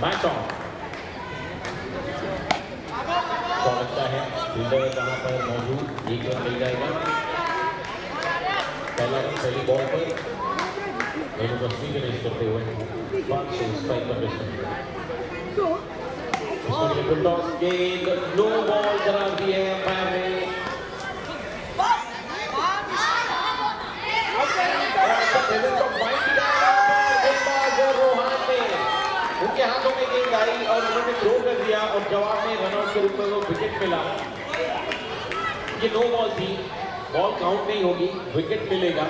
Match on. तो लगता है फील्डर जहां पर मौजूद, एक रन मिल जाएगा। पहला रन पहली बॉल पर दोनों तस्वीर के रेस करते हुए 5 स्ट्राइक पर रेस करते हुए फुल टॉस गेंद, नो बॉल करार दी है अंपायर ने। उनके हाथों में गेंद आई और उन्होंने थ्रो कर दिया और जवाब में रनआउट के रूप में वो विकेट मिला। ये नो बॉल थी, बॉल काउंट नहीं होगी, विकेट मिलेगा,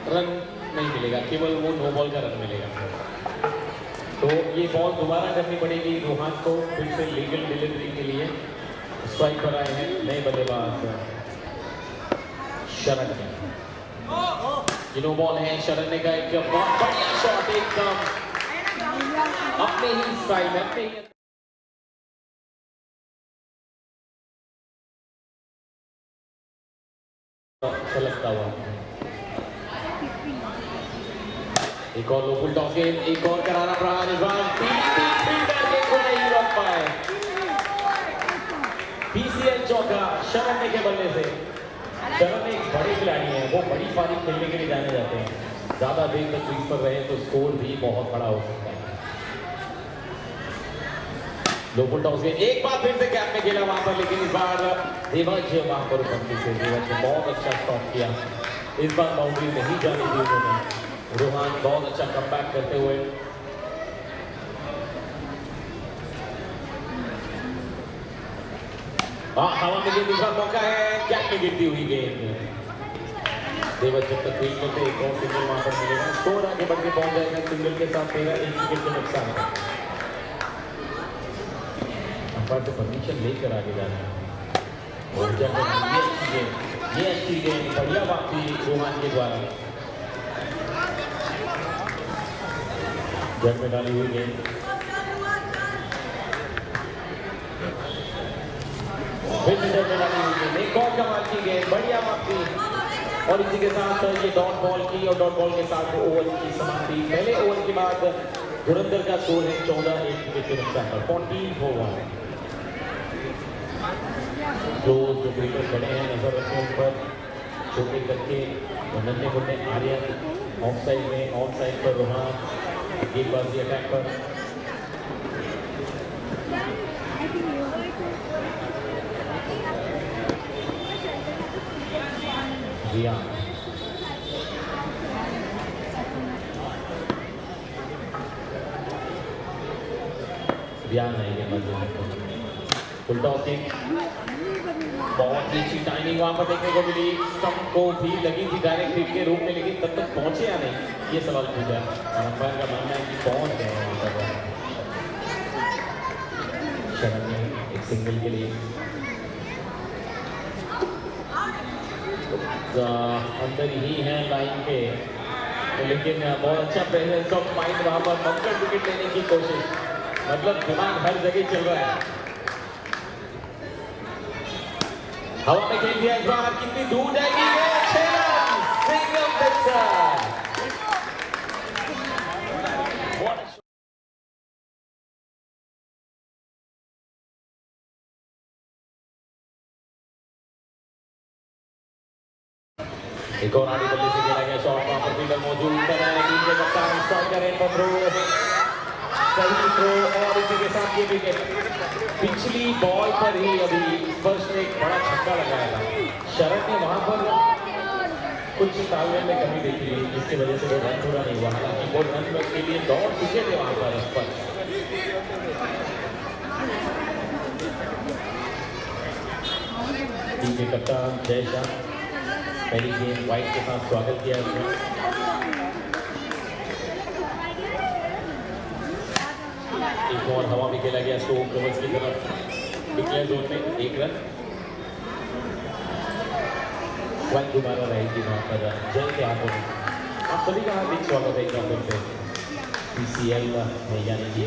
रन नहीं मिलेगा, केवल वो नो बॉल का रन मिलेगा। तो ये बॉल दोबारा करनी पड़ेगी रोहान को, फिर से लीगल डिलीवरी के लिए। स्ट्राइक पर आए हैं नए बल्लेबाज शरण। ये नो बॉल है, शरण ने का एक बहुत बढ़िया शॉट, एकदम अपने ही स्टाइल में, अपने ही छलकता हुआ। एक और लो फुल टॉस गेंद, एक और करारा प्रहार, इस बार नहीं रोक पाए। पीसीएल चौका शरण ने के बल्ले से। शरण एक बड़े खिलाड़ी हैं, वो बड़ी पारी खेलने के लिए जाने जाते हैं। ज्यादा देर तक क्रीज पर रहे तो स्कोर भी बहुत बड़ा हो सकता है। लो फुल टॉस गेंद, एक बार फिर से गैप में खेला वहां पर, लेकिन इस बार देवज वहां पर उपस्थित थे। देवज ने बहुत अच्छा स्टॉप किया, इस बार बाउंड्री नहीं जाने दी उन्होंने। रोहान बहुत अच्छा कमबैक करते हुए हवा में गेंद, दूसरा मौका है, गैप में गिरती हुई गेंद। देवज जब तक फील्ड में थे, एक और सिंगल वहां पर मिलेगा, स्कोर आगे बढ़ के पहुंच जाएगा। सिंगल के साथ 13 विकेट के नुकसान है। अंपायर से परमिशन लेकर आगे जाना है और ये अच्छी गेंद, बढ़िया वापसी रोहान के द्वारा जग में डाली हुई गेंद। फिर से जग में डाली हुई गेंद, एक और कमाल की गेंद, बढ़िया वापसी। और इसी के साथ ये डॉट बॉल की और डॉट बॉल के साथ ओवर की समाप्ति। पहले ओवर के बाद धुरंधर का स्कोर है 14 विकेट के नुकसान पर 14 for 1। जो क्रिकेटर खड़े हैं नजर रखें उन पर, छोटे करके नन्हे मुन्ने आर्यन ऑफ साइड में, ऑन साइड पर रोहान, गेंदबाजी अटैक पर। रियान आएंगे गेंदबाजी। फुल टॉस गेंद, बहुत ही अच्छी टाइमिंग वहां पर देखने को मिली। स्टंप को भी लगी थी डायरेक्ट हिट के रूप में, लेकिन तब तक पहुंचे या नहीं, ये सवाल पूछा। अंपायर का मानना है कि पहुंच गए वहां पर। शरण ने एक सिंगल के लिए अंदर ही है लाइन के, लेकिन बहुत अच्छा प्रेजेंस ऑफ माइंड वहां पर, बंकर विकेट लेने की कोशिश, मतलब दिमाग हर जगह चल रहा है। हवा में खेल दिया, इस बार कितनी दूर जाएगी, सिंगल सिक्सर। एक और आगे बल्ले से खेला गया शॉट, वहां पर फील्डर मौजूद है, टीम के कप्तान स्ट्राइकर है पर थ्रो, सही थ्रो। और इसी के साथ ये विकेट, पिछली बॉल पर ही अभी स्पर्श ने एक बड़ा छक्का लगाया था। शरण ने वहां पर कुछ तालमेल में कमी देखी ली, जिसकी वजह से वो रन पूरा नहीं हुआ। हालांकि वो रन के लिए दौड़ पीछे थे वहां पर स्पर्श। टीम के कप्तान जय शाह पहली गेंद वाइट के साथ स्वागत किया उसने। एक और हवा में खेला गया स्लो कवर्स की तरफ, डिक्लेयर जोन में 1 रन। वन दोबारा रहेगी वहां पर जय के हाथों में। आप सभी का हार्दिक स्वागत है एक बार फिर पीसीएल में, यानी कि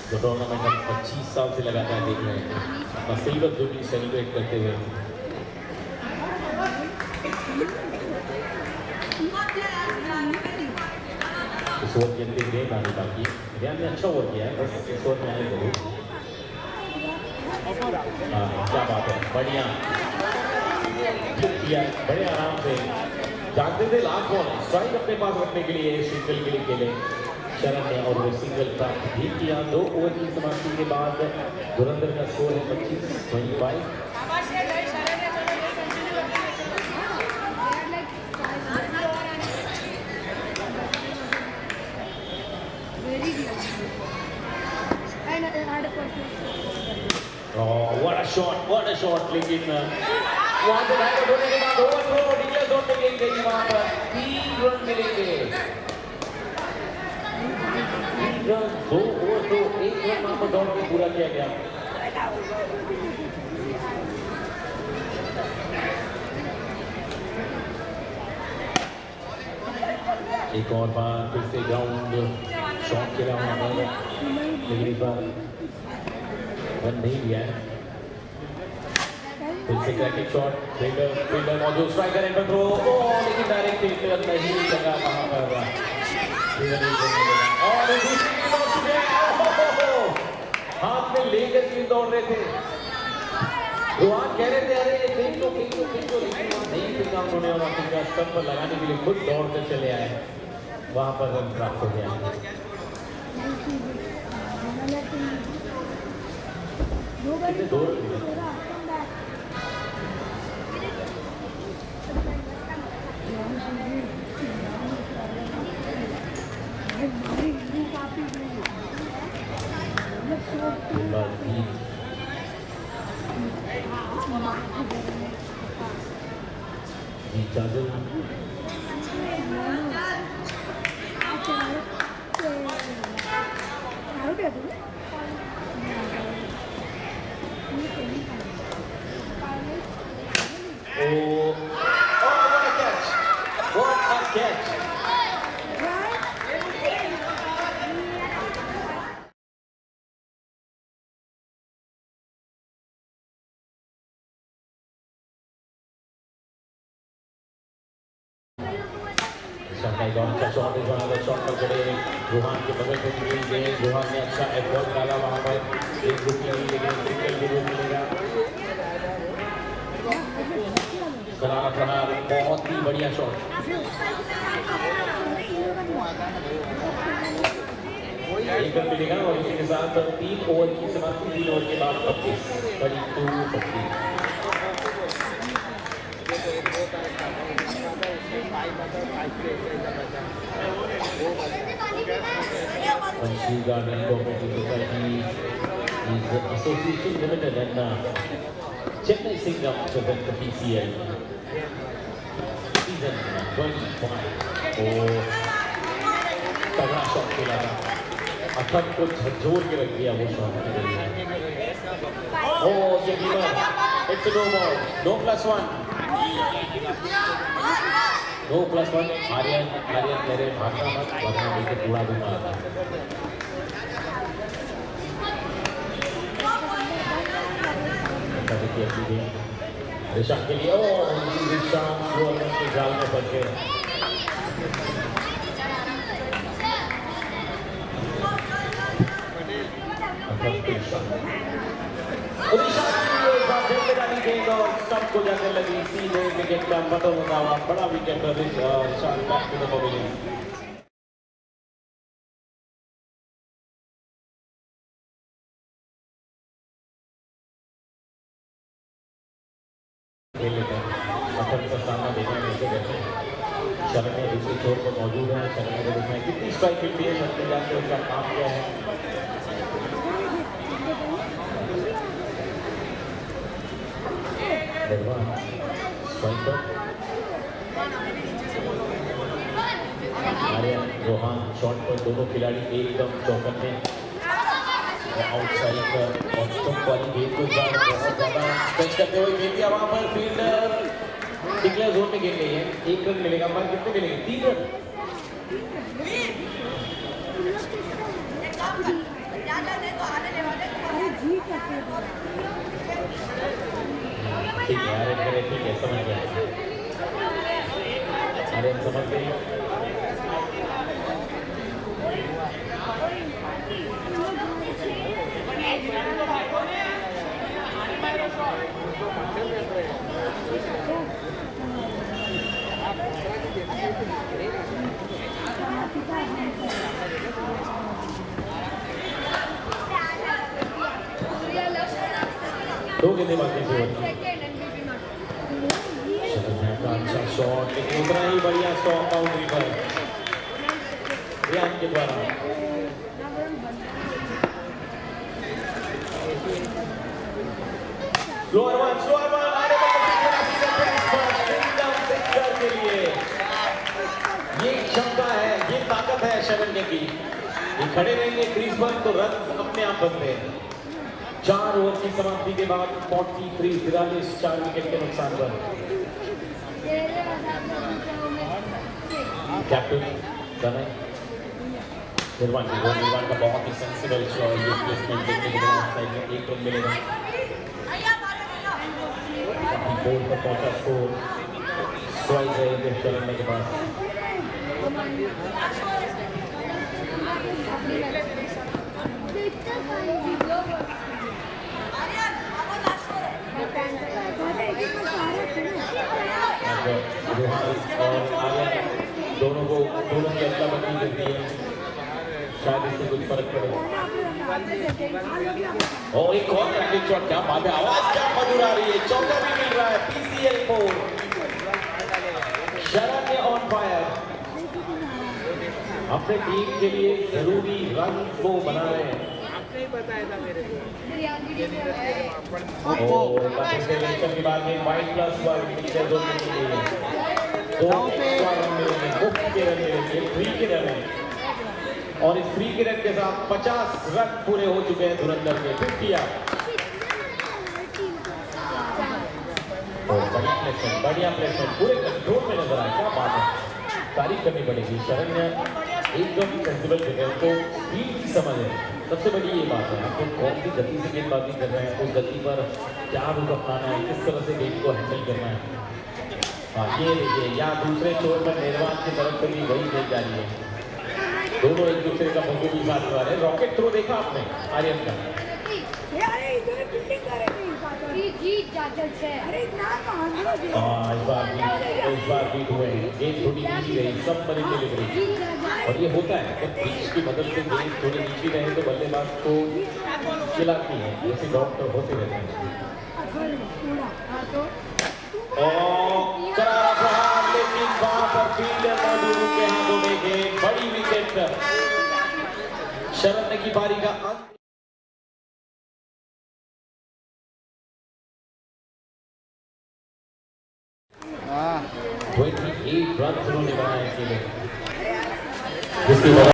जो टूर्नामेंट हम 25 साल से लगातार देख रहे हैं, अपना सिल्वर जुबली सेलिब्रेट करते हुए। ओवर के अंतिम गेंद आने बाकी है। ध्यान ने अच्छा ओवर किया है, बस इस ओवर में आए जरूर। क्या बात है, बढ़िया किया, बड़े आराम से जानते थे लास्ट बॉल स्ट्राइक अपने पास रखने के लिए सिंगल के लिए खेले शरण ने और वो सिंगल प्राप्त भी किया। 2 ओवर की समाप्ति के बाद धुरंधर का स्कोर है 25-25। Oh, what a shot, लेकिन वहां से बैट होने के बाद ओवरथ्रो डिक्लेयर जोन में गेंद गई, वहां पर 3 रन मिलेंगे। 3 रन, 2 ओवरथ्रो, 1 रन वहां पर दौड़ के पूरा किया गया। एक और बार फिर से ग्राउंड शॉट खेला वहां पर, लेकिन इस बार रन नहीं लिया है। फिर से क्रैकिंग शॉट, फील्डर मौजूद, स्ट्राइकर एंड थ्रो, लेकिन डायरेक्ट फील्डर नहीं लगा वहां पर। और दूसरी दौड़ चुके हैं, हाथ में लेकर तीन दौड़ रहे थे। रोहान कह रहे थे अरे देख लो, लेकिन नहीं फेंका उन्होंने और अपने स्टंप पर लगाने के लिए खुद दौड़ कर चले आए, वहां पर रन प्राप्त हो गया। कितने 2 रन मिले? अच्छा शॉट इस बार शॉट पर खड़े रोहान के बगल में मिली गेंद, रोहान ने अच्छा एफर्ट डाला वहां पर, एक रुकी लेकिन सिंगल जरूर मिलेगा। प्रहार, बहुत ही बढ़िया शॉट। एक रन मिलेगा और इसी के साथ 3 ओवर की समाप्ति, 3 ओवर के बाद 32-32। Panchi Garden Cooperative Society is association limited and Chennai Singam present the PCL season 25. और तगड़ा शॉट खेला था, अथक को झकझोर के रख दिया वो shot. Oh, it's a no ball, no +1. No +1, Aryan कह रहे भागना मत वरना लेके पूरा दूंगा। ऋषभ के लिए ऋषभ वो के जाल में फंस गए। सबको जाकर लगी सीधे विकेट का बटन होता हुआ बड़ा wicket Rishabh back to the pavilion. का सामना देखना कैसे करते हैं। शरण ने दूसरी छोर पर मौजूद है, शरण ने देखना है कितनी स्ट्राइक मिलती है, शरण जाके उसका काम क्या है। आर्यन रोहान शॉट पर दोनों खिलाड़ी एकदम चौकन में। आउटसाइड ऑफ स्टंप वाली गेंद को बहुत ज्यादा स्ट्रेच करते हुए खेल दिया वहां पर, फील्डर डिक्लेयर जोन में गेंद नहीं है। 1 रन मिलेगा, पर कितने मिलेंगे? 3 रन। ठीक है आर्यन करे, ठीक है समझ गया, आर्यन समझ गए। दो गेंदे बाकी थे। का अच्छा शॉट, लेकिन उतना ही बढ़िया स्टॉप बाउंड्री पर रियान के द्वारा। स्लोअर वन आने सिक्सर के लिए। ये क्षमता है, ये ताकत है शरण्य की। ये खड़े रहेंगे क्रीज पर तो रन अपने आप बनते हैं। 4 ओवर की समाप्ति के बाद 43 4 विकेट के नुकसान पर। कैप्टन निर्वाण का बहुत ही सेंसिबल प्लेसमेंट देखने के लिए साइड में 1 रन मिलेगा। बोर्ड पर पहुंचा स्कोर स्ट्राइक रहेंगे चलने के बाद। दोनों की अदला बदली करती है, शायद इससे कुछ फर्क पड़े। और एक और रैकेट शॉट, क्या बात है, आवाज क्या मधुर आ रही है। चौका भी मिल रहा है। PCL 4 शरण्य ऑन फायर, अपने टीम के लिए जरूरी रन को बना रहे हैं। के बाद में वाइड प्लस 1 2 एक्स्ट्रा रन मिलेंगे, मुफ्त के रन मिलेंगे, फ्री के रन है। और इस फ्री के रन के साथ 50 रन पूरे हो चुके हैं धुरंधर के। 50 बढ़िया प्लेसमेंट पूरे कंट्रोल में नजर आया। क्या बात है, तारीफ करनी पड़ेगी। शरण्य एकदम सेंसिबल जगह तो स्पीड की समझ है, सबसे बड़ी ये बात है। आपको कौन सी गति से गेंदबाजी कर रहे हैं, उस गति पर क्या रुख अपनाना है, किस तरह से गेंद को हैंडल करना है। हाँ, ये देखिए, या दूसरे छोर पर निर्वाण की तरफ से भी वही गेंद जा रही है। दोनों एक दूसरे का बखूबी साथ कर रहे हैं। रॉकेट थ्रो देखा आपने आर्यन का? इस बार बीट हुए हैं, गेंद थोड़ी नीची रही, सब बड़ी डिलीवरी। और ये होता है जब बीच की मदद से गेंद थोड़ी नीची रहे तो बल्लेबाज को खिलाती है, ऐसे डॉक्टर होते रहते हैं। और करारा प्रहार, लेकिन वहां पर फील्डर मौजूद के हाथों में गेंद, बड़ी विकेट। शरण्य की पारी का अंत। 28 रन उन्होंने बनाए अकेले, जिसके बाद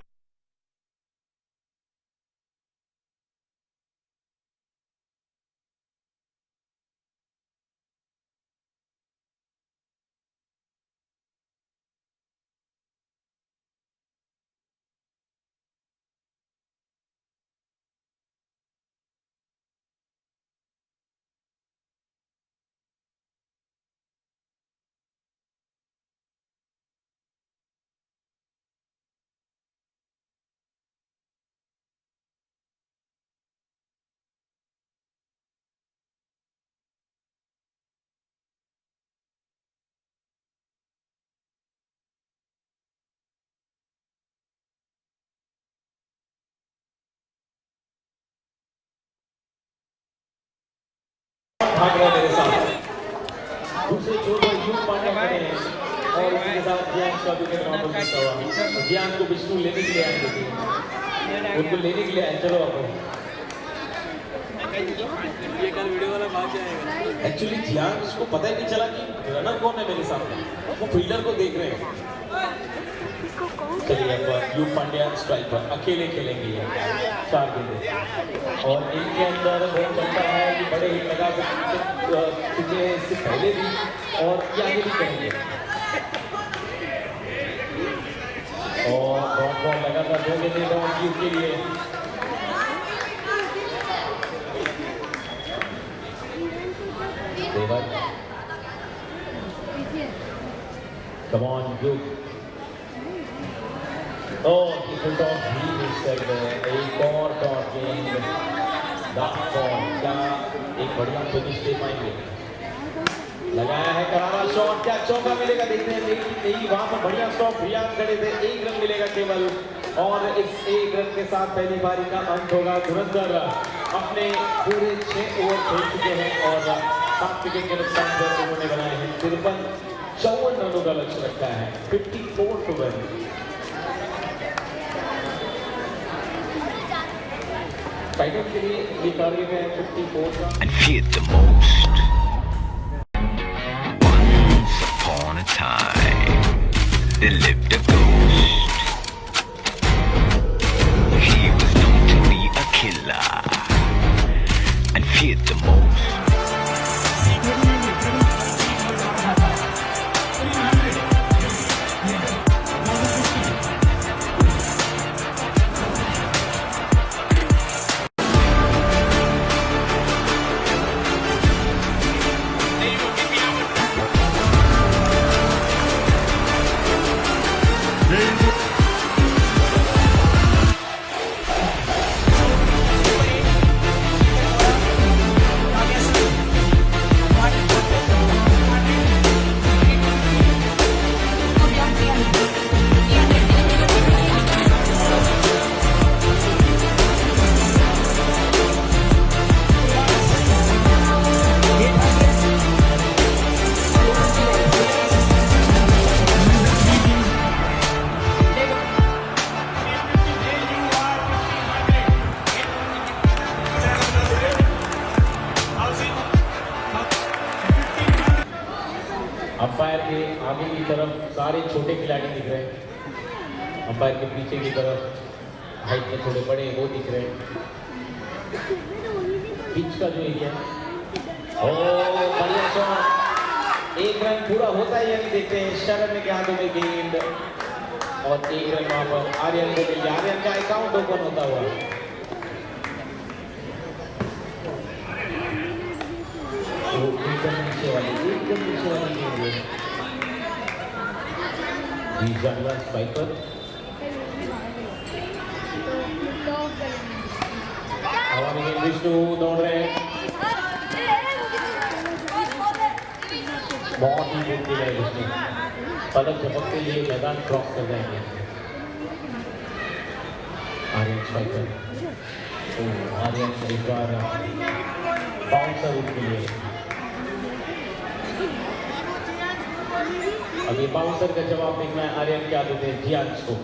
भाग रहा है मेरे साथ। दूसरे छोर पर यूं पांड्या खड़े हैं और उसके साथ जियान का विकेट नॉट मिस हुआ। जियान को बिस्टू लेने के लिए आए थे, उनको लेने के लिए आए। चलो आप ये कल वीडियो वाला भाग जाएगा। एक्चुअली जियान उसको पता ही नहीं चला कि रनर कौन है मेरे सामने, वो फील्डर को देख रहे हैं। चलिए अब यूं पांड्या स्ट्राइक पर अकेले खेलेंगे ये 4 गेंदें, और इनके अंदर वो चलता है कि बड़े हिट लगा चुके हैं इससे पहले भी, और ये आगे भी करेंगे। और डॉट बॉल लगातार 2 गेंदें डॉट की के लिए। Come on, you. Oh, he pulled off he missed एक और डॉट गेंद, डॉट बॉल। क्या एक बढ़िया फिनिश दे पाएंगे? लगाया है करारा शॉट, क्या चौका मिलेगा देखते हैं। नहीं, वहां पर बढ़िया स्टॉप, रियान खड़े थे। 1 रन मिलेगा केवल, और इस 1 रन के साथ पहली पारी का अंत होगा। धुरंधर अपने पूरे 6 ओवर खेल चुके हैं और 7 विकेट के नुकसान पर उन्होंने बनाए हैं 53-54 रनों का लक्ष्य रखा है 54 टू वन। टाइटल के लिए ये टारगेट है 54 का। And feared the most. Once upon a time, there lived a ghost. He was known to be a killer and feared the most. Umpire के आगे की तरफ सारे छोटे खिलाड़ी दिख रहे हैं, अंपायर के पीछे की तरफ हाइट में थोड़े बड़े वो दिख रहे हैं। पिच का जो एरिया है बढ़िया शॉट, 1 रन पूरा होता है या नहीं देखते हैं। शरण के हाथों में गेंद और 1 रन वहां पर आर्यन को मिल गया। आर्यन का अकाउंट ओपन होता हुआ एकदम नीचे वाली स्पाइकर हवा में विष्णु दौड़ रहे हैं, बहुत ही मुश्किल है विष्णु, पलक झपकते लिए मैदान क्रॉस कर जाएंगे। आर्यन स्पाइकर आर्यन एक बार बाउंसर के लिए अब ये बाउंसर का जवाब देखना है आर्यन क्या देते हैं जियांश को।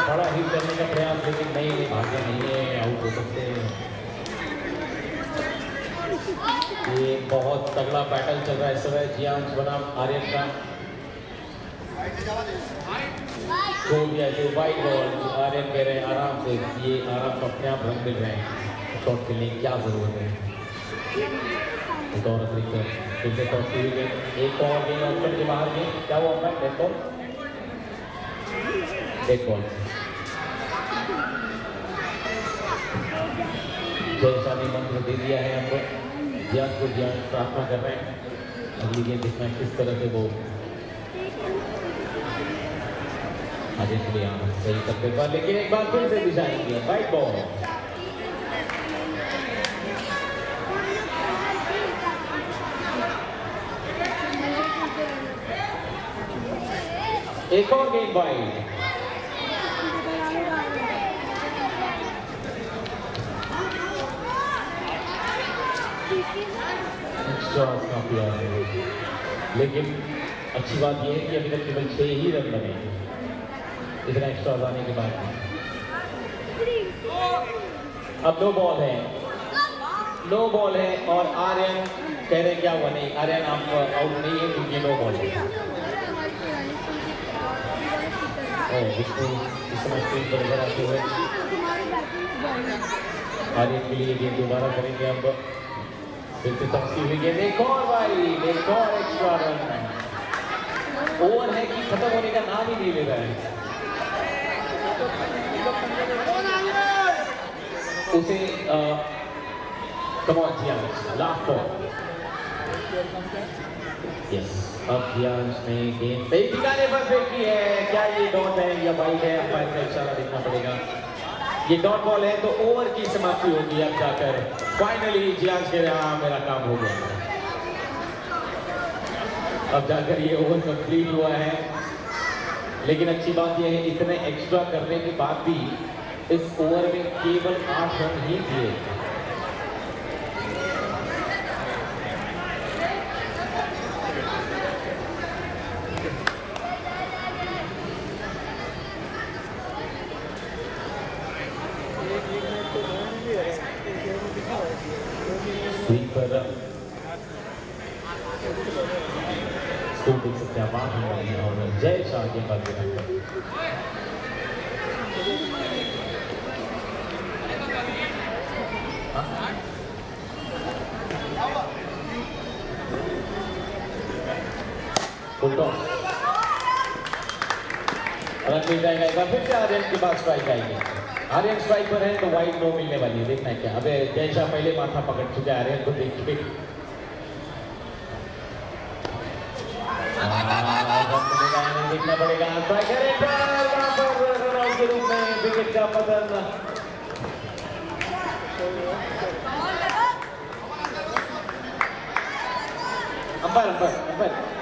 बड़ा हिट करने का प्रयास लेकिन नहीं भाग्य नहीं है, आउट हो सकते हैं। ये बहुत तगड़ा बैटल चल रहा है इस समय जियांश बनाम आर्यन का। छोड़ दिया जो वाइड बॉल, आर्यन कह रहे हैं आराम से, ये आराम को अपने आप रन मिल रहे हैं, शॉट खेलने की क्या जरूरत है। एक और अतिरिक्त फिर से टॉस हुई गई, एक और गेंद ऑप्शन के बाहर गई, क्या हुआ है डेड बॉल, डेड बॉल। जैसा ने मंत्र दे दिया है हमको, जियांश को जियांश प्रार्थना कर रहे हैं अगली गेंद देखना किस तरह से वो आगे के लिए सही करते पर, लेकिन एक बार फिर से दिखाएंगे वाइड बॉल। एक और गेंद वाइड, काफी आ रहे हैं, लेकिन अच्छी बात यह है कि अभी तक केवल 6 ही रन बने इतना एक्स्ट्रा आने के बाद। अब नो बॉल है, नो बॉल है और आर्यन कह रहे क्या हुआ, नहीं आर्यन आप आउट नहीं है क्योंकि नो बॉल है। विष्णु इस समय स्क्रीन पर नजर आते हुए आर्यन के लिए गेंद दोबारा करेंगे। अब फिर से तमसी हुई गेंद, एक और वाइड, एक और एक्स्ट्रा रन। ओवर है कि खत्म होने का नाम ही नहीं ले रहा है। उसे come on Jiyansh, last ball. Yes, अब जियांश ने गेंद सही ठिकाने पर फेंकी है। क्या ये डॉट है या वाइड है, अंपायर का इशारा देखना पड़ेगा। ये डॉट बॉल है तो ओवर की समाप्ति होगी। अब जाकर फाइनली जियांश के यहाँ मेरा काम हो गया। अब जाकर ये ओवर कंप्लीट हुआ है। लेकिन अच्छी बात यह है इतने एक्स्ट्रा करने के बाद भी इस ओवर में केवल 8 रन ही दिए। स्वीपर स्कोर देख सकते हैं आप और जय शाह के पास फुल टॉस रन मिल जाएगा। एक बार फिर से आर्यन के पास स्ट्राइक आएगी। आर्यन स्ट्राइक पर है तो वाइड नो मिलने वाली है। देखना है क्या। अबे जय शाह पहले माथा पकड़ चुके आर्यन को देख के। देखना पड़ेगा स्ट्राइकर रन आउट के रूप में विकेट का पतन।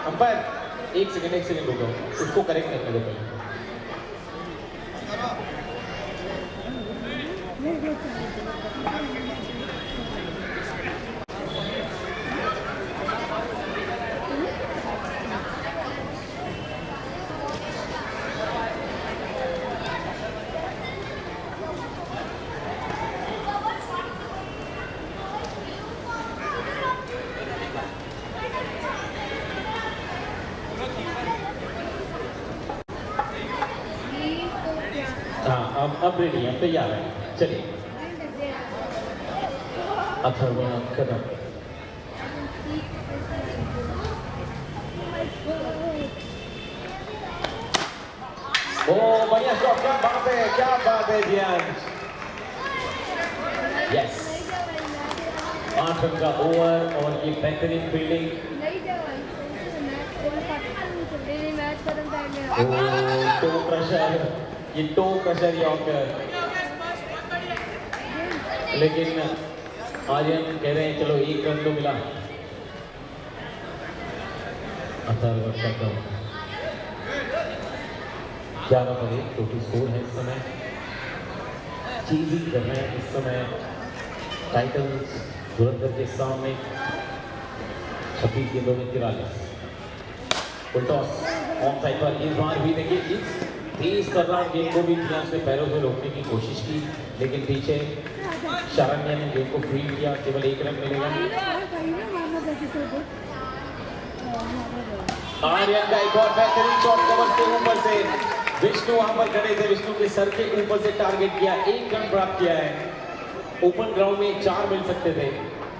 अंपायर एक सेकंड रुको, उसको करेक्ट करने दो पहले। अब रेडी है, तैयार है। चलिए अथर्व कदम ओ बढ़िया शॉट। क्या बात है जियांश। यस 8 रन का ओवर और ये बेहतरीन फील्डिंग। टो प्रेशर, ये टो प्रेशर यॉर्कर, लेकिन आर्यन कह रहे हैं चलो 1 रन तो मिला। अथर्व कदम 11 पर 1 टोटल स्कोर है इस समय। चीजिंग कर रहे हैं इस समय टाइटल्स धुरंधर के सामने। 26 गेंदों में 43। फुल टॉस ऑन साइड पर इस बार भी देखिए इस तेज कर रहा गेंद को भी जियांश ने पैरों से रोकने की कोशिश की, लेकिन पीछे शरण्य ने गेंद को फील्ड किया। केवल 1 रन मिलेगा। आर्यन का एक और बेहतरीन शॉट कवर के ऊपर से। विष्णु वहां पर खड़े थे, विष्णु के सर के ऊपर से टारगेट किया। 1 रन प्राप्त किया है। ओपन ग्राउंड में 4 मिल सकते थे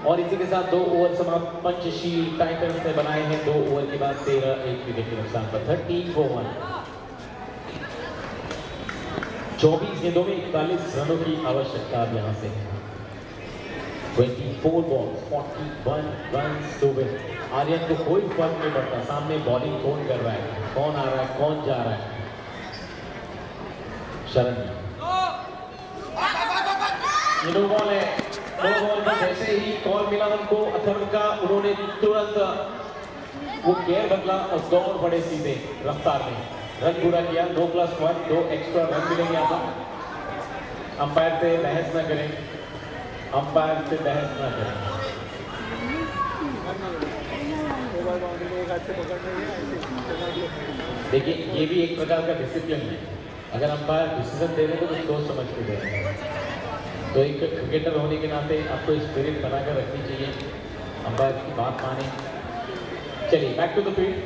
और इसी के साथ 2 ओवर समाप्त। पंचशील टाइटंस ने बनाए हैं 2 ओवर के बाद 13 1 विकेट के नुकसान पर 13 for 1। 24 गेंदों में 41 रनों की आवश्यकता अब यहाँ से। 24 balls 41 runs to win. Aryan को कोई फर्क नहीं पड़ता सामने बॉलिंग कौन कर रहा है, कौन आ रहा है, कौन जा रहा है। शरण ये नो बॉल है। नो बॉल का जैसे ही कॉल मिला उनको अथर्व का, उन्होंने तुरंत वो गेयर बदला और दौड़ पड़े सीधे रफ्तार में। रन पूरा किया। 2+1 2 एक्स्ट्रा रन मिलेंगे आपको। अंपायर से बहस ना करें, अंपायर से बहस ना करें। देखिए ये भी एक प्रकार का डिसिप्लिन है। अगर अंपायर डिसीजन दे रहे हैं तो कुछ सोच समझ के दे रहे हैं। तो एक क्रिकेटर होने के नाते आपको स्पिरिट बनाकर रखनी चाहिए, अंपायर की बात माने। चलिए बैक टू द फील्ड।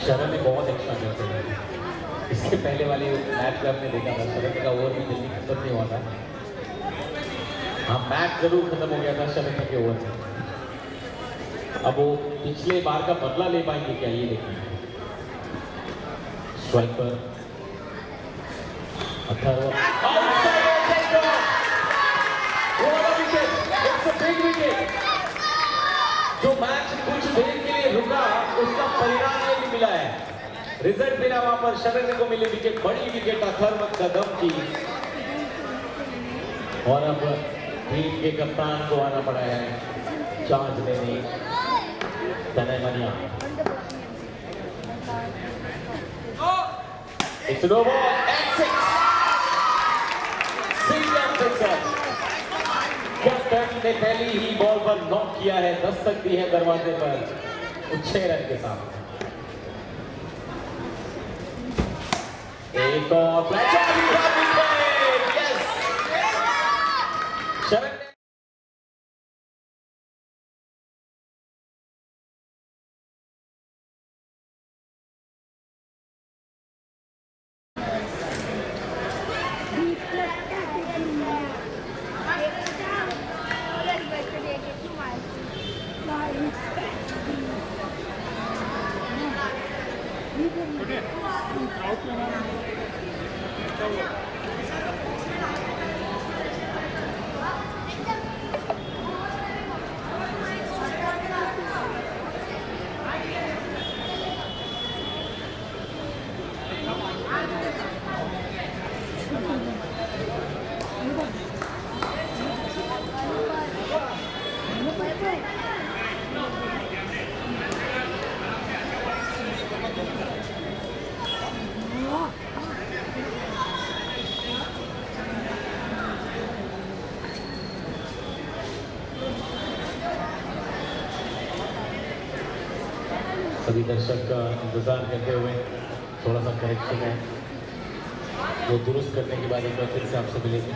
शरण ने बहुत एक्स्ट्रा करते हैं। इसके पहले वाले मैच में आपने देखा था शरण का ओवर भी जल्दी खत्म नहीं हुआ था। हाँ मैच जरूर खत्म हो गया था शरण के ओवर में। अब वो पिछले बार का बदला ले पाएंगे क्या, ये देखिए। स्ट्राइक पर अथर्व जो मैच कुछ देर के लिए रुका उसका परिणाम ये भी मिला है। रिजल्ट मिला वहां पर शरण को मिली विकेट, बड़ी विकेट अथर्व कदम की। और अब टीम के कप्तान को आना पड़ा है चार्ज लेने। तनय मनिया It's no ball and 6. Single sixer. Captain ने पहली ही बॉल पर नॉक किया है, दस्तक दी है दरवाजे पर 6 रन के साथ। एक और शरण सभी दर्शक का इंतजार करते हुए थोड़ा सा करेक्शन है, वो दुरुस्त करने के बाद एक बार फिर से आपसे मिलेंगे।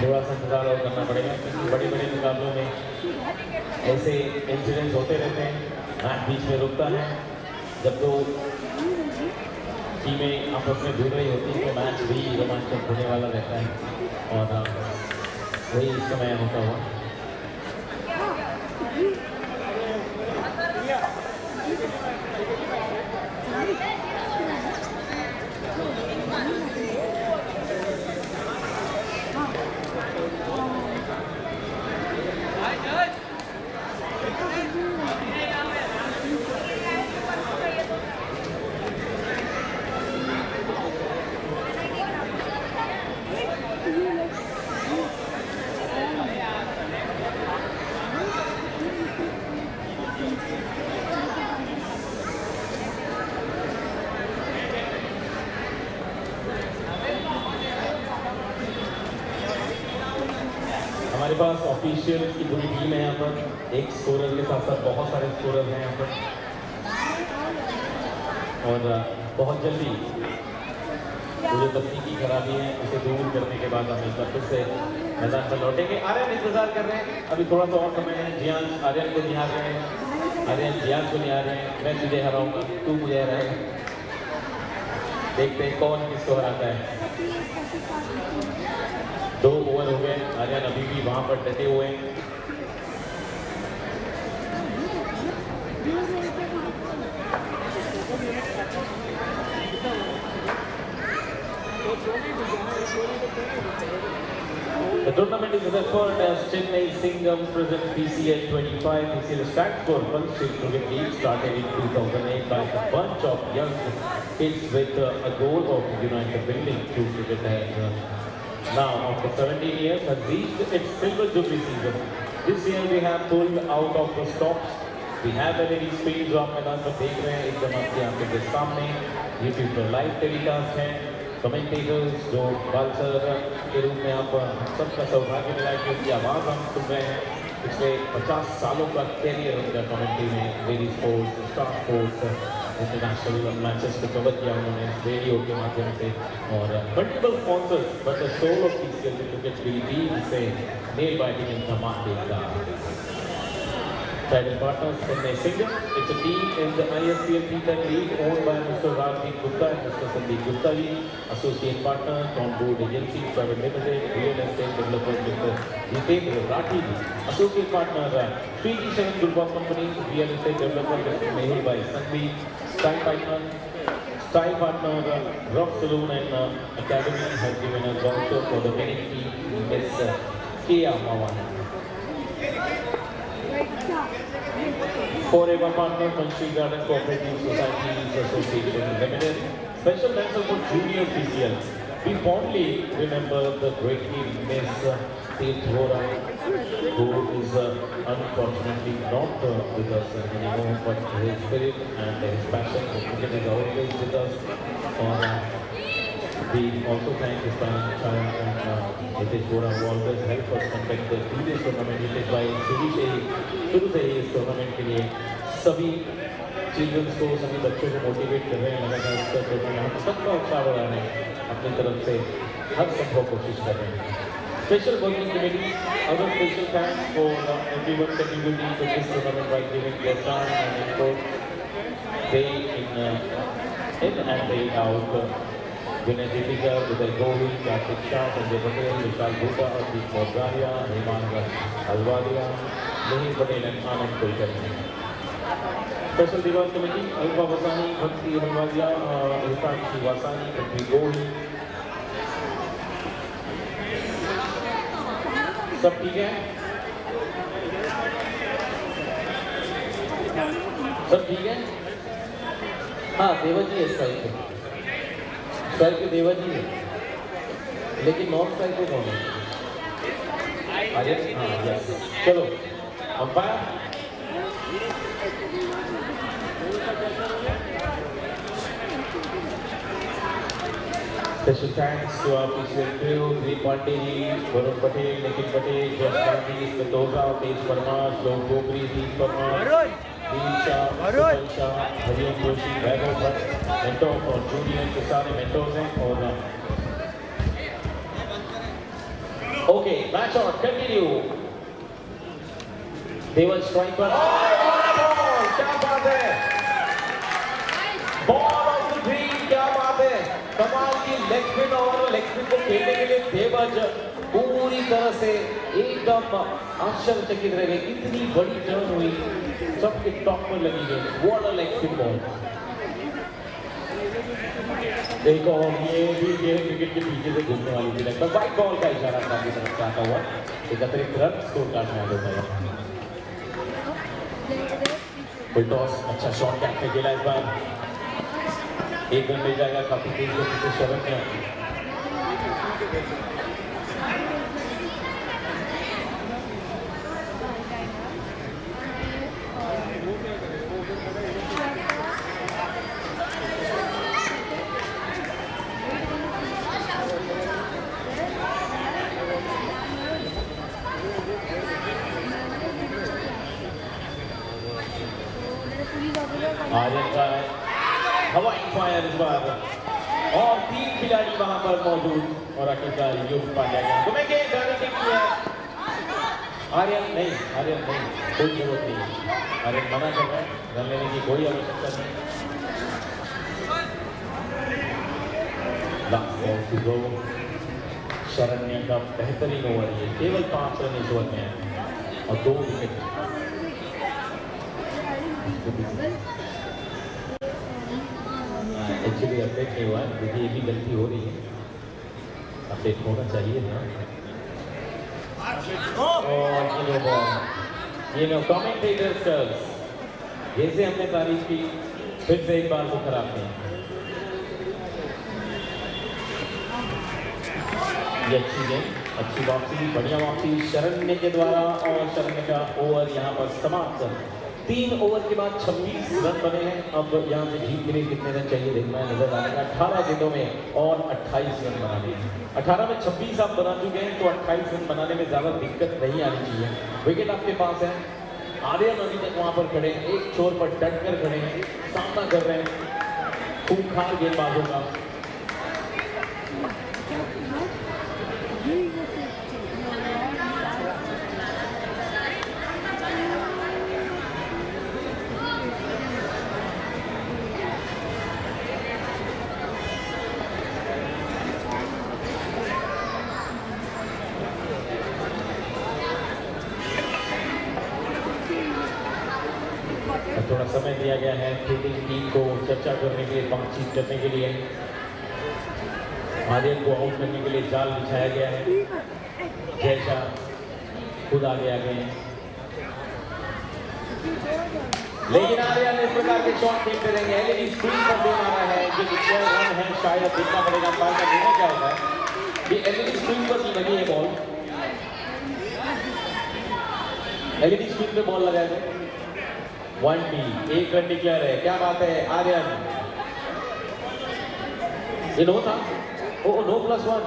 थोड़ा सा इंतजार और करना पड़ेगा क्योंकि बड़े बड़े मुकाबलों में ऐसे इंसिडेंट्स होते रहते हैं, मैच बीच में रुकता है। जब तो टीमें आपस में जुड़ रही होती हैं तो मैच भी रोमांचक होने वाला रहता है और वही इस समय होता हुआ। हमारे पास ऑफिशियल की पूरी टीम है यहाँ पर, एक स्कोरर के साथ साथ बहुत सारे स्कोरर हैं यहाँ पर और बहुत जल्दी जो तकनीकी खराबी है उसे दूर करने के बाद हम एक बार फिर से मैदान पर लौटेंगे। आर्यन इंतजार कर रहे हैं, अभी थोड़ा सा और समय है। जियान आर्यन को निहार रहे हैं, आर्यन जियान को निहार रहे हैं। मैं तुझे हराऊंगा, तू मुझे हराएगा। देखते हैं कौन किसको हराता है। 2 ओवर हो गए, आर्यन अभी भी वहां पर डटे हुए हैं। The tournament is referred as Chennai Singhams present PCL 25. PCL stands for World State Cricket League, started in 2008 by a bunch of young kids with a goal of united building to cricket and now after 17 years has reached its silver jubilee season. This year we have pulled out of the stops. We have LED screens जो आप मैदान पर देख रहे हैं एकदम आपकी आंखों के सामने। YouTube पर लाइव टेलीकास्ट है। कमेंटेटर्स जो बालसर के रूप में आप सबका सौभाग्य मिला कि उनकी आवाज़ हम सुन रहे हैं। पिछले 50 सालों का कैरियर उनका कमेंट्री में, daily sports, star sports, international matches को कवर किया उन्होंने रेडियो के माध्यम से और multiple sponsors but the soul of PCL cricket will be so nail biting in धमाल देगा Title partners Chennai Singers. It's a team in the ISPL T10 League owned by Mr. Rajdeep Gupta and Mr. Sandeep Gupta ji. Associate partner Tom Board Agency Private Limited, Real Estate Developer Mr. Jitendra Rathi ji. Associate partner 3G7 Group of Companies, Real Estate Developer Mr. Mehul Bhai Sanghvi. Style partner Rock Saloon and Academy has given us voucher for the winning team Miss Kia Mawana. Forever partner Munshi Garden Cooperative Societies Association Limited. Special mention for junior PCL. We fondly remember the greatly Miss Tirthora, who is unfortunately not with us anymore, but his spirit and his passion for cricket is always with us. We also thank his parents and Hitesh Vora who always help us conduct the previous tournament. Hitesh भाई शुरू से ही इस tournament के लिए सभी children's को सभी बच्चों को मोटिवेट कर रहे हैं लगातार इसका टूर्नामेंट हम सबका उत्साह बढ़ा रहे हैं अपनी तरफ से हर संभव कोशिश कर रहे हैं Special working committee, other special thanks for everyone contributing to this tournament by giving their time and input day in and day out. Vinay Deepika, Uday Govi, Kartik Shah, Sanjay Patel, Vishal Bhuta, Arjit Morgaria, Hemang Alwadia, Mihir Patel and Anand Kulkarni. Special Diwas Committee, Alva Vasani, Bhakti Halwadia, Hitakshi Vasani, Prithvi Gohi. सब ठीक है? सब ठीक है? हाँ, देवाजी है strike पे। Strike पे देवाजी है, लेकिन नॉन स्ट्राइक पे कौन है? अरे हाँ यस, चलो umpire Special thanks to our PCL crew, Gri Pandey ji, Varun Patel, Nikhil Patel, Jeff Gandhi, Spinoza, Tej Parmar, Shloh Gogri, Deep Parmar, Deep Shah, Supal Shah, Hariom Joshi, Vaibhav Bhatt, mentor for juniors के सारे mentors हैं और okay, match on, continue. Devan strike पर, क्या बात है? Ball of the green, क्या बात है? कमाल की लेग स्पिन और लेग स्पिन को खेलने के लिए देवज पूरी तरह से एकदम आश्चर्यचकित रह गए इतनी बड़ी टर्न हुई सबके टॉप पर लगी गई what a leg spin ball देखो ये भी गेम क्रिकेट के पीछे से घूमने वाली थी लगभग व्हाइट बॉल का इशारा था की तरफ से आता हुआ एक अतिरिक्त रन स्कोर कार्ड में आ गया फुल टॉस अच्छा शॉट कैच में खेला इस बार एक रन मिल जाएगा काफी तेज गति से शरण में आर्यन का हवाई फायर इस बार और 3 खिलाड़ी वहां पर मौजूद और आखिरकार युग पाया गया घूमेंगे जाने के लिए आर्यन नहीं कोई जरूरत नहीं आर्यन मना कर रहा है रन लेने की कोई आवश्यकता नहीं last ball to go Sharanya का बेहतरीन ओवर है केवल 5 रन इस ओवर में है और 2 विकेट एक्चुअली अपडेट नहीं हुआ है क्योंकि ये भी गलती हो रही है अपडेट होना चाहिए था और ये कमेंटेटर्स जैसे हमने तारीफ की फिर से एक बार वो खराब नहीं ये अच्छी गेम अच्छी वापसी बढ़िया वापसी शरण्य के द्वारा और शरण्य का ओवर यहाँ पर समाप्त 3 ओवर के बाद 26 रन बने हैं अब यहाँ से जीत के लिए कितने रन चाहिए देखना है नजर आने का 18 गेंदों में और 28 रन बनाने 18 में 26 आप बना चुके हैं तो 28 रन बनाने में ज़्यादा दिक्कत नहीं आनी चाहिए विकेट आपके पास है आर्यन अभी तक वहां पर खड़े हैं, एक छोर पर डट कर खड़े हैं, सामना कर रहे हैं खूंखार गेंदबाजों का। थोड़ा समय दिया गया है फील्डिंग टीम को चर्चा करने के लिए, बातचीत करने के लिए। आर्यन को आउट करने के लिए जाल बिछाया गया है। जैसा खुद आगे आ गए, लेकिन आर्यन इस प्रकार के शॉट खेलते रहेंगे। लेकिन स्क्रीन पर दे मारा है, ये पिक्चर रन है, शायद देखना पड़ेगा अंपायर का निर्णय क्या होता है। ये एलईडी स्क्रीन पर ही लगी है बॉल, एलईडी स्क्रीन पे बॉल लगाया है। 1 एक रन डिक्लेयर है, क्या बात है आर्यन। ये नो था, ओ नो +1।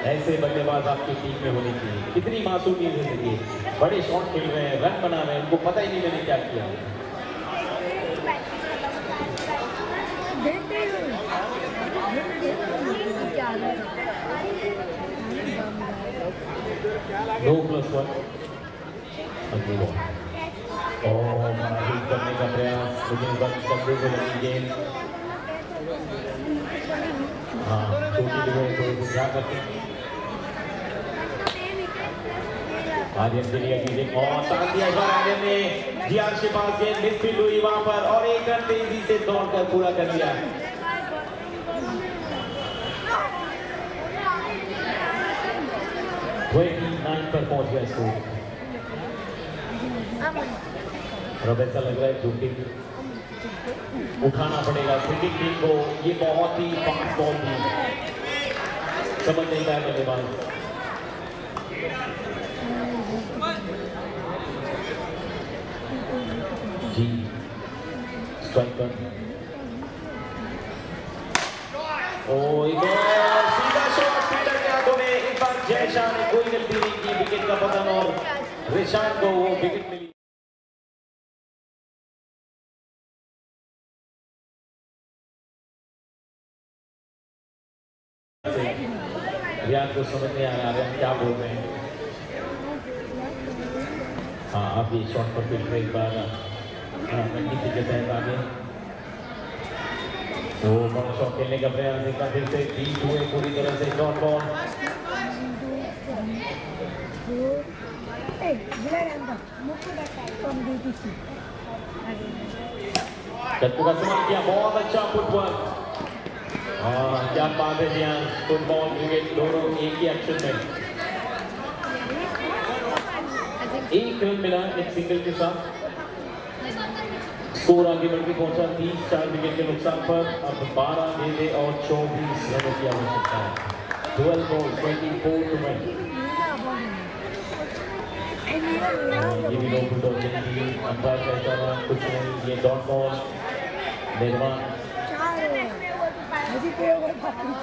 ऐसे बल्लेबाज आपकी टीम में होनी चाहिए। कितनी मासूमी जिंदगी, बड़े शॉट खेल रहे हैं, रन बना रहे हैं, उनको पता ही नहीं मैंने क्या किया। No +1 हिट करने का प्रयास, लेकिन बंद कंधे को लगी गेंद। हाँ, छोटी जगह थोड़ी सी ध्यान रखें। आर्यन के लिए फील्डिंग और तान दिया इस बार आर्यन ने। जीआर के पास गेंद मिडफील्ड हुई वहां पर और एक रन तेजी से दौड़कर पूरा कर दिया। पर पहुंच गया स्कोर। अब ऐसा लग रहा है जो कि उठाना पड़ेगा फील्डिंग टीम को। ये बहुत ही फास्ट बॉल थी, समझ नहीं पाया बल्लेबाज। जी स्ट्राइकर, सीधा शॉट फील्डर के हाथों में। इस बार जयशाह ने कोई गलती नहीं की, विकेट का पतन और रिशान को वो विकेट मिली। रियान को समझ नहीं आ रहा है क्या बोल रहे हैं। हाँ, अब ये शॉट पर फिर एक बार मंडी के तहत आगे वो बड़ा शॉट खेलने का प्रयास, एक बार फिर से बीट हुए पूरी तरह से डॉट बॉल। कट्टू का इस्तेमाल किया, बहुत अच्छा फुटवर्क। क्या बात है जियान, फुटबॉल क्रिकेट दोनों एक ही एक्शन में। एक रन मिला एक सिंगल के साथ, स्कोर आगे बढ़ के पहुंचा 30, 4 विकेट के नुकसान पर। अब 12 गेंदे और 24 रनों की आवश्यकता है। 12 बॉल 24 टू विन। ये भी लो फुट और अंपायर कहता रहा कुछ नहीं, ये डॉट बॉल। निर्माण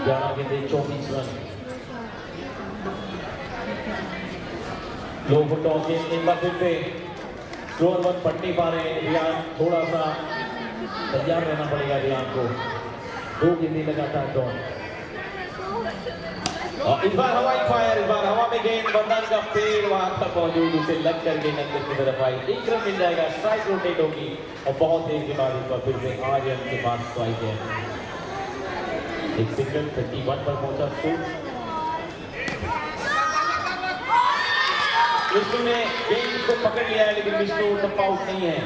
11 गेंदे 24 रन। लो फुट और एक बार फिर से स्लोअर वन पढ़ नहीं पा रहे हैं रियान, थोड़ा सा तैयार रहना पड़ेगा रियान को। 2 गेंदें लगातार डॉट। इस बार हवाई फायर, इस बार हवा में गेंद, बंधन का पेड़ वहां तक मौजूद, उसे लग कर गेंद अंदर की तरफ आई। 1 रन मिल जाएगा, स्ट्राइक रोटेट होगी और बहुत देर के बाद इस बार फिर से आर्यन के पास स्ट्राइक है। एक सिंगल 31 पर पहुंचा स्कोर। विष्णु ने गेंद को पकड़ लिया है, लेकिन विष्णु टप आउट नहीं है।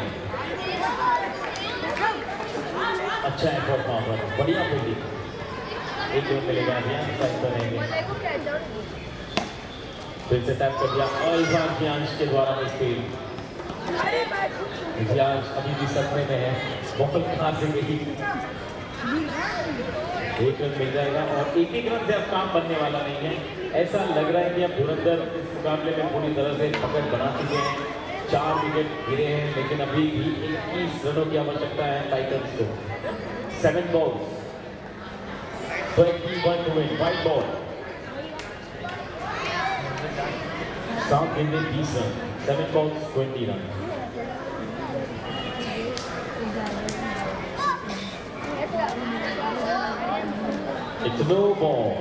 अच्छा है फॉर पावर, बढ़िया फील्डिंग। 1 रन मिलेगा, स्ट्राइक पर रहेंगे। फिर से टैप कर दिया और इस बार जियांश के द्वारा मिसफील्ड। जियांश अभी भी सपने में है, बॉल कहां से गई। 1 रन मिल जाएगा और 1-1 रन से अब काम बनने वाला नहीं है। ऐसा लग रहा है कि अब धुरंधर इस मुकाबले में पूरी तरह से पकड़ बना चुके हैं। 4 विकेट गिरे हैं, लेकिन अभी भी 21 रनों की आवश्यकता है टाइटंस को। 7 balls 21 to win. White ball. South Indian 20 runs. 7 balls, 20 runs. It's no ball.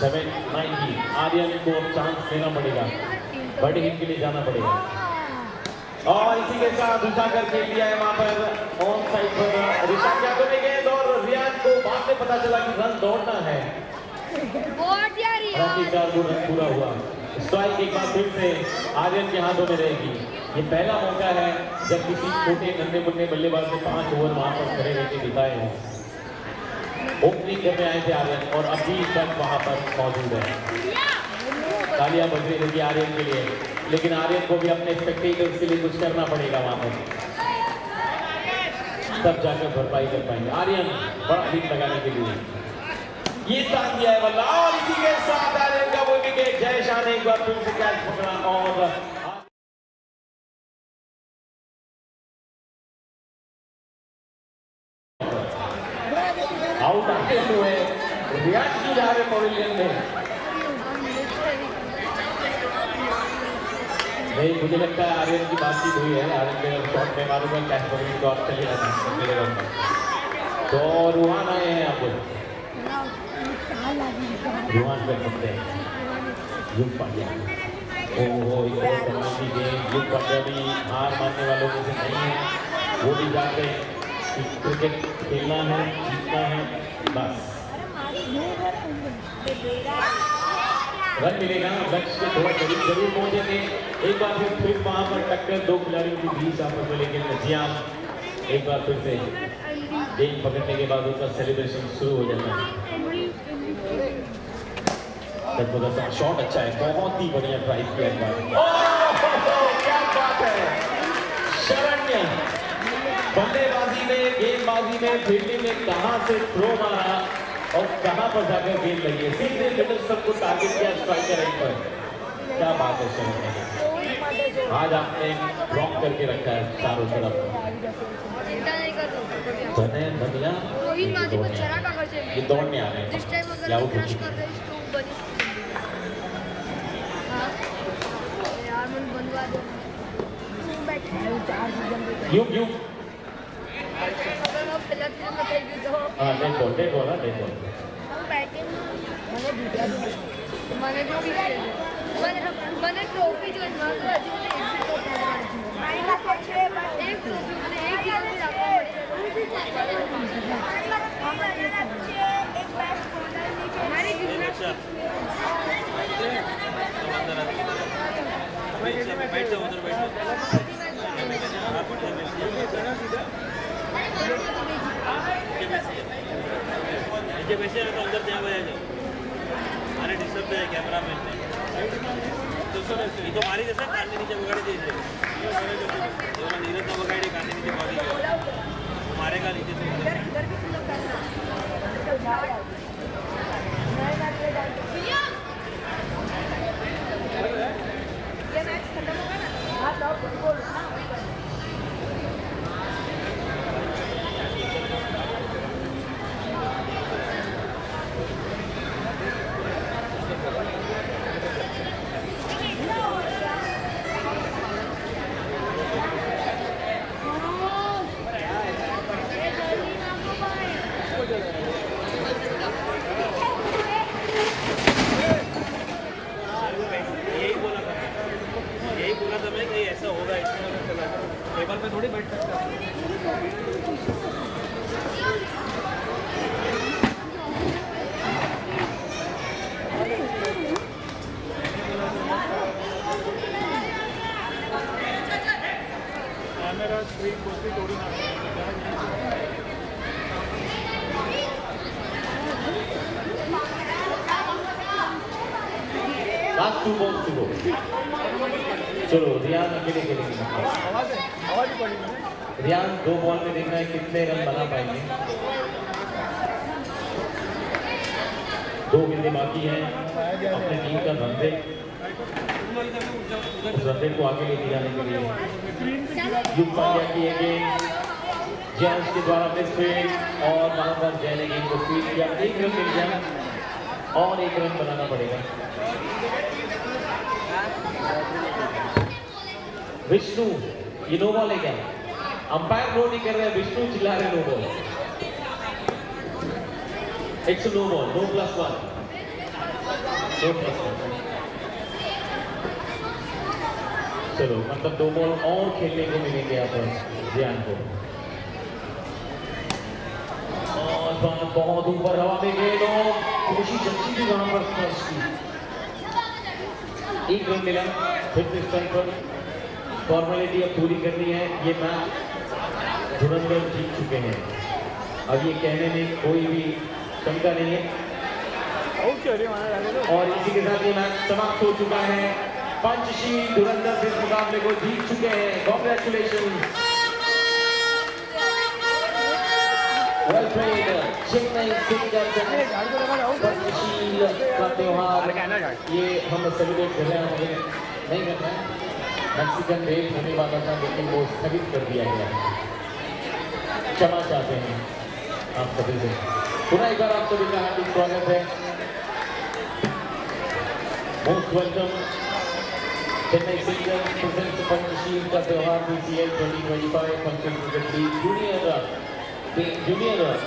7-19. Aryan को अब चांस लेना पड़ेगा, बड़े हिट के लिए जाना पड़ेगा। और इसी के साथ उठाकर खेल दिया है वहां पर ऑन साइड पर ऋषभ यादव ने गेंद, और रियान को बाद में पता चला कि रन दौड़ना है। रन पूरा हुआ। स्ट्राइक एक बार फिर से आर्यन के हाथों में रहेगी। ये पहला मौका है जब किसी छोटे नन्हे मुन्ने बल्लेबाज ने 5 ओवर वहां पर खड़े रहकर बिताए हैं। ओपनिंग करने आए थे आर्यन और अभी तक वहां पर मौजूद है। तालियां बज रही थी आर्यन के लिए, लेकिन आर्यन को भी अपने स्पेक्टेटर्स के लिए कुछ करना पड़ेगा वहां पर, तब जाकर भरपाई कर पाएंगे। आर्यन बड़ा हिट लगाने के लिए ये तान दिया है बल्ला, और इसी के साथ आर्यन का वो विकेट। जय शाह ने एक बार फिर से कैच पकड़ा और आउट आते हुए रियान की जा रहे पवेलियन में। नहीं, मुझे लगता है आर्यन की बातचीत हुई है। आर्यन के शॉट में मालूम है कैच पकड़ने को आप चले जाना मेरे घर में, तो रुहान आए हैं आपको, रुहान कर सकते हैं। युग पांड्या, ओहो एक बहुत कमाल की गेम। युग पांड्या भी हार मानने वालों में से नहीं है, वो भी जाते हैं क्रिकेट खेलना है, जीतना है, बस रन मिलेगा। लक्ष्य के थोड़ा करीब जरूर पहुंचे थे। एक बार फिर वहां पर टक्कर दो खिलाड़ियों के बीच आपस में, लेकिन नजियाम एक बार फिर से गेंद पकड़ने के बाद उसका सेलिब्रेशन शुरू हो जाता है। शॉट अच्छा है, बहुत ही बढ़िया ड्राइव किया एक बार। क्या बात है, शरण्य बल्लेबाजी में, गेंदबाजी में, फील्डिंग में कहां से थ्रो मारा और कहां पर जाकर गेंद लगी है। सीधे मिडल स्टंप को टारगेट किया स्ट्राइकर एंड पर। क्या बात है शरण्य, आज आपने ब्लॉक करके रखा है चारों तरफ। ये दौड़ने आ रहे हैं, युग युग डेड बॉल मैंने ट्रॉफी जो एक ट्रॉफी मैंने एक वैसे तो अंदर जाए हुए हैं, अरे डिस्टर्ब है कैमरा मैन ने ये तो मारी जैसे कांदे नीचे बगाड़ी दीजिए, नीरज तो बगाड़ी कांदे नीचे बॉडी मारेगा नीचे टेबल पे थोड़ी बैठ सकता है। कैमरा स्क्रीन कोई तोड़ी ना। Last 2 balls to go। चलो रियान अकेले खेलेंगे। रियान 2 बॉल में देखना है कितने रन बना पाएंगे। 2 गेंदें बाकी हैं अपने टीम का रन रेट, उस रन रेट को आगे लेके जाने के लिए। युग पांड्या की ये गेंद जॉन्स के द्वारा मिसफील्ड और वहां पर जय ने गेंद को फील्ड किया। एक रन मिल गया और एक रन बनाना पड़ेगा। विष्णु, ये नो बॉल है क्या? अंपायर नो नहीं कर रहे हैं, विष्णु चिल्ला रहे no ball. It's no ball, no +1, no +1। चलो, मतलब 2 बॉल और खेलने को मिलेंगे यहाँ पर ध्यान को। और बहुत ऊपर हवा में गेंद और कोशिश अच्छी थी वहां पर स्पर्श की। एक रन मिला फिर से स्टंप पर। फॉर्मेलिटी अब पूरी करनी है। ये मैच धुरंधर जीत चुके हैं, अब ये कहने में कोई भी शंका नहीं है। और इसी के साथ ये मैच समाप्त हो चुका है। पंचशील धुरंधर इस मुकाबले को जीत चुके हैं। Congratulation. Well played. Chennai Panchsheel का त्योहार ये हम सेलिब्रेट कर रहे हैं, नहीं करना है। मैक्सिकन रेल होने वाला था लेकिन वो स्थगित कर दिया गया। क्षमा चाहते हैं आप सभी से। पुनः एक बार आप सभी का हार्दिक स्वागत है। Most welcome. Chennai singers presents Panchsheel का त्योहार PCL 2025 पंचशील जूनियर